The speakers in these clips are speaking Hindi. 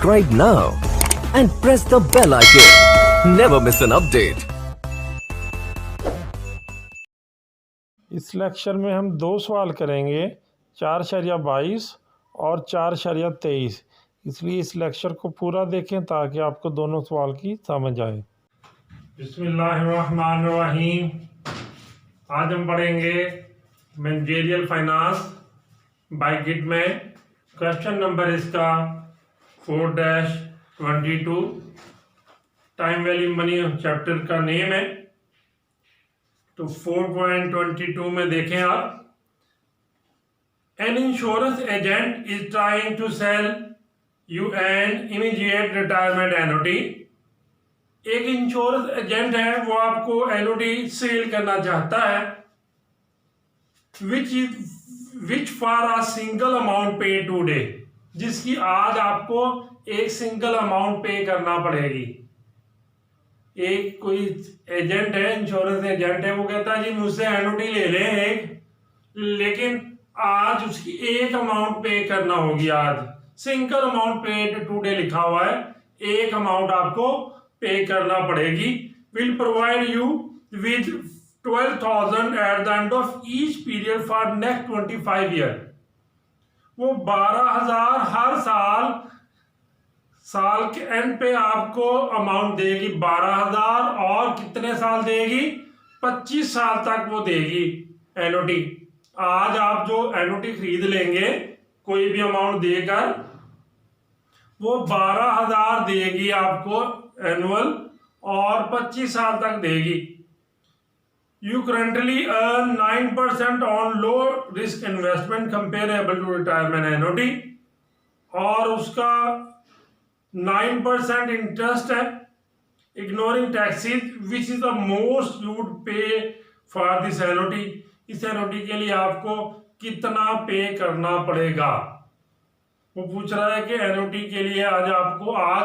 Subscribe now and press the bell icon. Never miss an update. इस लेक्चर में हम दो सवाल करेंगे, 4/22 और 4/23। इसलिए इस लेक्चर को पूरा देखें ताकि आपको दोनों सवाल की समझ आए। बिस्मिल्लाहिर्रहमानिर्रहीम। आज हम पढ़ेंगे managerial finance by Gitman. Question number इसका 4-22। टाइम वैल्यू मनी चैप्टर का नेम है। तो 4.22 में देखें आप, an insurance agent is trying to sell you an immediate retirement annuity. एक इंश्योरेंस एजेंट है, वो आपको एनओटी सेल करना चाहता है, which for a single amount pay today, जिसकी आज आपको एक सिंगल अमाउंट पे करना पड़ेगी। एक कोई एजेंट है, इंश्योरेंस एजेंट है, वो कहता है जी मुझसे एनओटी ले लें एक, लेकिन आज उसकी एक अमाउंट पे करना होगी। आज सिंगल अमाउंट पे टुडे लिखा हुआ है, एक अमाउंट आपको पे करना पड़ेगी। Will provide you with 12,000 eight the end of each period for next 25 year. वो 12,000 हर साल के एंड पे आपको अमाउंट देगी। 12,000 और कितने साल देगी? 25 साल तक वो देगी एनओटी। आज आप जो एनओटी खरीद लेंगे कोई भी अमाउंट देकर, वो 12,000 देगी आपको एनुअल और 25 साल तक देगी। You currently earn 9% on low risk investment comparable to retirement annuity, और उसका 9% इंटरेस्ट है। Ignoring taxes which is the most you would pay for this annuity. इस एनओटी के लिए आपको कितना पे करना पड़ेगा? वो पूछ रहा है कि एनओटी के लिए आज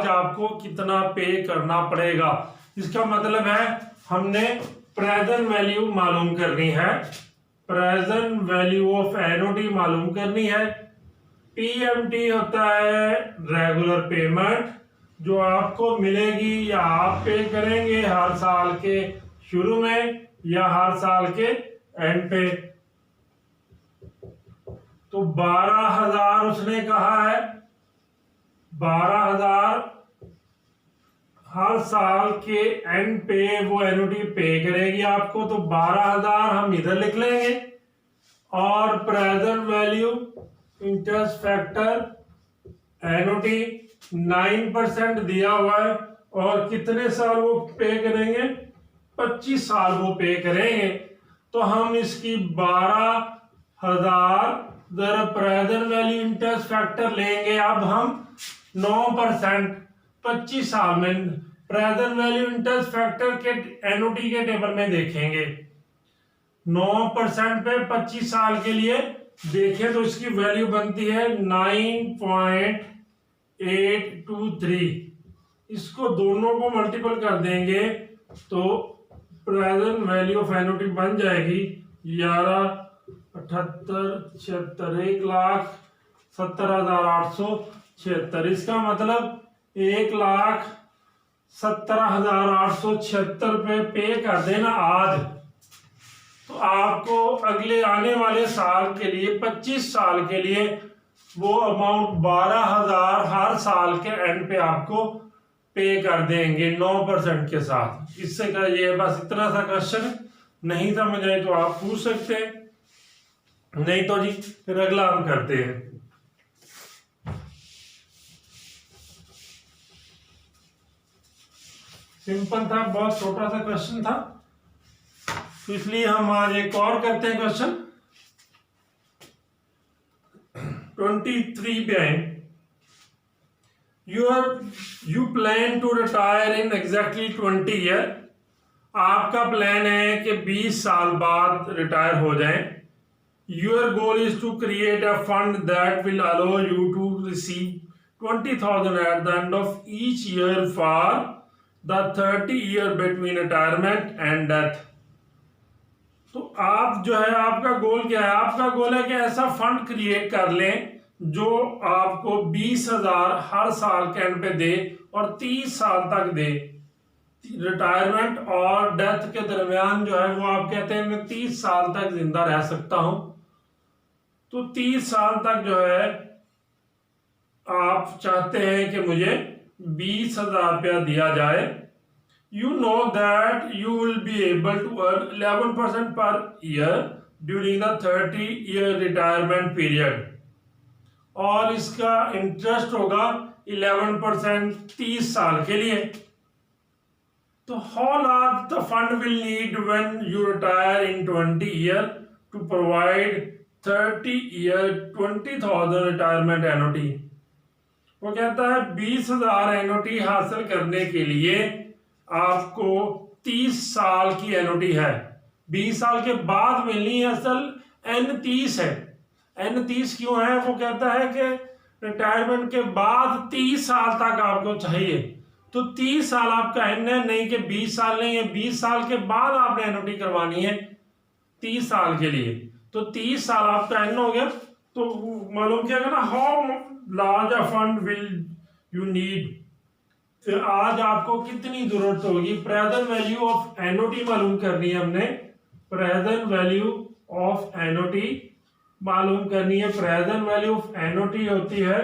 आपको कितना पे करना पड़ेगा। इसका मतलब है हमने प्रेजेंट वैल्यू मालूम करनी है, प्रेजेंट वैल्यू ऑफ एनओटी मालूम करनी है। पीएमटी होता है रेगुलर पेमेंट, जो आपको मिलेगी या आप पे करेंगे हर साल के शुरू में या हर साल के एंड पे। तो 12,000 उसने कहा है, 12,000 हर साल के एंड पे वो एनओटी पे करेगी आपको। तो 12,000 हम इधर लिख लेंगे, और present value interest factor NOT 9% दिया हुआ है, और कितने साल वो पे करेंगे? 25 साल वो पे करेंगे। तो हम इसकी 12,000 जरा प्रेजेंट वैल्यू इंटरेस्ट फैक्टर लेंगे। अब हम 9% 25 साल में प्रेजेंट वैल्यू इंटरेस्ट फैक्टर के एनओटी के टेबल में देखेंगे। 9% पे 25 साल के लिए देखें तो इसकी वैल्यू बनती है 9.823। इसको दोनों को मल्टीपल कर देंगे तो प्रेजेंट वैल्यू ऑफ एनओटी बन जाएगी 11,78,76 1,70,876। इसका मतलब 1,70,876 पे कर देना आज। तो आपको अगले आने वाले साल के लिए 25 साल के लिए वो अमाउंट 12,000 हर साल के एंड पे आपको पे कर देंगे 9% के साथ। इससे का ये बस इतना सा क्वेश्चन, नहीं समझ आए तो आप पूछ सकते हैं, नहीं तो जी फिर अगला हम करते हैं। सिंपल था, बहुत छोटा सा क्वेश्चन था, तो इसलिए हम आज एक और करते हैं क्वेश्चन 23 पे आए। You plan to retire in exactly 20 year. आपका प्लान है कि 20 साल बाद रिटायर हो जाएं। Your goal is to create a fund that will allow you to receive 20,000 at the end of each year for the 30 year between retirement and death. तो आप जो है, आपका गोल क्या है? आपका गोल है कि ऐसा फंड क्रिएट कर लें जो आपको 20,000 हर साल के एंड पे दे और 30 साल तक दे। रिटायरमेंट और डेथ के दरमियान जो है वो आप कहते हैं मैं 30 साल तक जिंदा रह सकता हूं, तो 30 साल तक जो है आप चाहते हैं कि मुझे 20,000 रुपया दिया जाए। You know that you will be able to earn 11% per year during the 30-year retirement period, और इसका इंटरेस्ट होगा 11% 30 साल के लिए। तो how large the fund will need when you retire in 20 year to provide 30-year 20,000 retirement annuity? वो कहता है 20,000 एनओटी हासिल करने के लिए आपको 30 साल की एनओटी है, 20 साल के बाद मिलनी है। असल N30 है। N30 क्यों है? वो कहता है कि रिटायरमेंट के बाद 30 साल तक आपको चाहिए, तो 30 साल आपका एन है, नहीं कि 20 साल नहीं है, 20 साल के बाद आपने एनओटी करवानी है 30 साल के लिए, तो 30 साल आपका एन हो गया। तो मालूम किया ना how large a fund will you need, फिर आज आपको कितनी जरूरत होगी। प्रेजेंट वैल्यू ऑफ एनओटी मालूम करनी है हमने। प्रेजेंट वैल्यू ऑफ एनओटी मालूम करनी है। प्रेजेंट वैल्यू ऑफ एनओटी होती है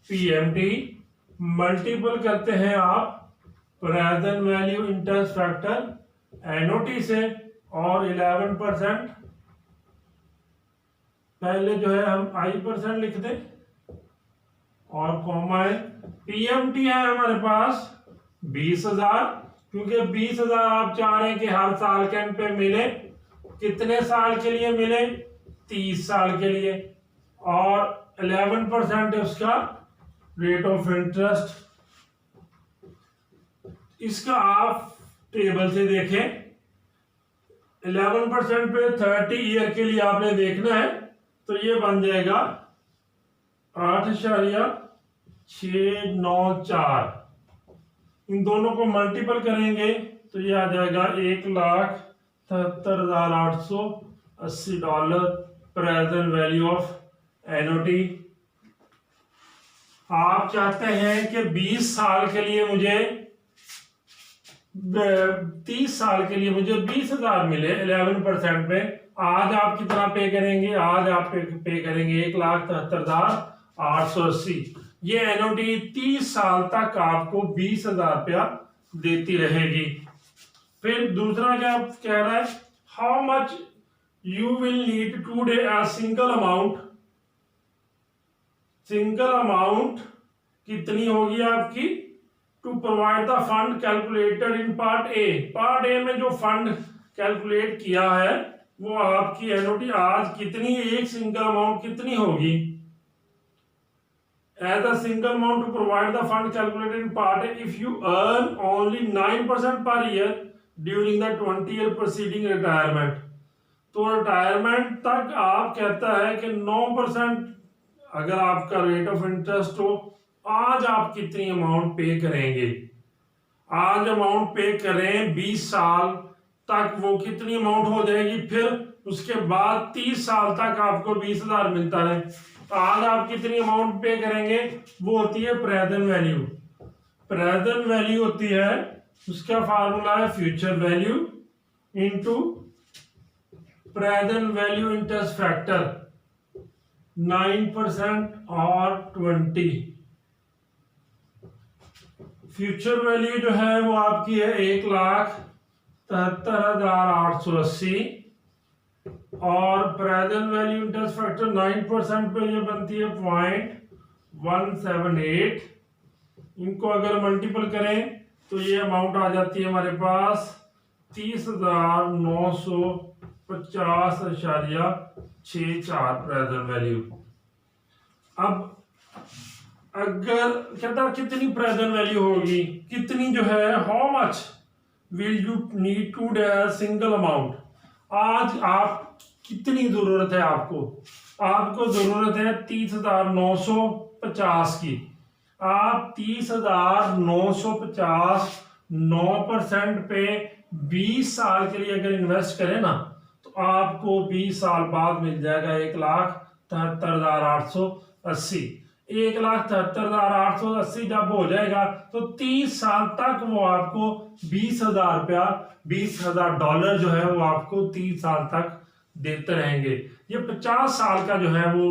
पीएमटी, मल्टीपल करते हैं आप present value interest factor NOT से, और 11% पहले जो है हम I% लिख दें और कॉमा है। पीएमटी है हमारे पास 20,000, क्योंकि 20,000 आप चाह रहे हैं कि हर साल के एंड पे मिले। कितने साल के लिए मिले? 30 साल के लिए, और 11% है उसका रेट ऑफ इंटरेस्ट। इसका आप टेबल से देखें, 11% पे 30 ईयर के लिए आपने देखना है, तो ये बन जाएगा 8.694। इन दोनों को मल्टीपल करेंगे तो ये आ जाएगा $1,73,880 प्रेजेंट वैल्यू ऑफ एनओटी। आप चाहते हैं कि 20 साल के लिए मुझे 30 साल के लिए मुझे 20,000 मिले 11% पे। आज आप कितना पे करेंगे? आज आप पे करेंगे 1,73,880। ये एनओटी 30 साल तक आपको 20,000 रुपया देती रहेगी। फिर दूसरा क्या कह रहा है? How much you will need today a single amount. Single amount कितनी होगी आपकी? To provide the fund calculated in part A. Part A में जो फंड कैलकुलेट किया है वो आपकी एनओटी आज कितनी, एक सिंगल अमाउंट कितनी होगी? As a single amount to provide the fund calculated in part A if you earn only 9% per year during the 20 year proceeding retirement. तो रिटायरमेंट तक आप कहता है कि 9% अगर आपका रेट ऑफ इंटरेस्ट हो, आज आप कितनी अमाउंट पे करेंगे? आज अमाउंट पे करें 20 साल तक, वो कितनी अमाउंट हो जाएगी? फिर उसके बाद 30 साल तक आपको 20,000 मिलता है। आज आप कितनी अमाउंट पे करेंगे? वो होती है प्रेजेंट वैल्यू। प्रेजेंट वैल्यू होती है, उसका फार्मूला है future value into present value interest factor 9% और 20। फ्यूचर वैल्यू जो है वो आपकी है 1,73,880, और प्रेजेंट वैल्यू इंटरेस्ट फैक्टर 9% पे ये बनती है 0.178। इनको अगर मल्टीपल करें तो ये अमाउंट आ जाती है हमारे पास 30,950.64 प्रेजेंट वैल्यू। अब अगर कहता कितनी प्रेजेंट वैल्यू होगी, कितनी जो है, how much will you need today single amount. आज आप कितनी जरूरत है? आपको जरूरत है 30,950 की। आप 30,950 9% पे 20 साल के लिए अगर इन्वेस्ट करें ना, तो आपको 20 साल बाद मिल जाएगा 1,73,800। 80, 1,73,880 जब हो जाएगा तो 30 साल तक वो आपको 20,000 रुपया, $20,000 जो है वो आपको 30 साल तक देते रहेंगे। ये 50 साल का जो है वो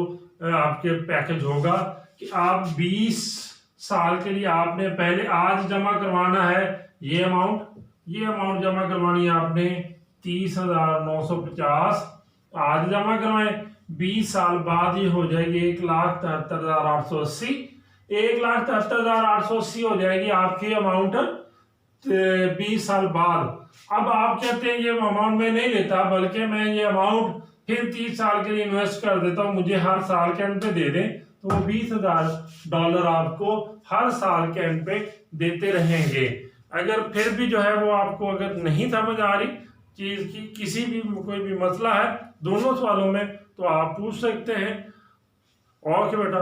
आपके पैकेज होगा कि आप 20 साल के लिए आपने पहले आज जमा करवाना है ये अमाउंट जमा करवानी है आपने 30,950 आज जमा करवाएं। 20 साल बाद ये हो जाएगी 1,73,880, 1,73,880 हो जाएगी आपकी अमाउंट 20 साल बाद। अब आप कहते हैं ये अमाउंट मैं नहीं लेता, बल्कि मैं ये अमाउंट फिर 30 साल के लिए इन्वेस्ट कर देता हूँ, मुझे हर साल के एंड पे दे दें, तो वो $20,000 आपको हर साल के एंड पे देते रहेंगे। अगर फिर भी जो है वो आपको अगर नहीं समझ आ रही चीज की, किसी भी कोई भी मसला है दोनों सवालों में, तो आप पूछ सकते हैं। ओके बेटा।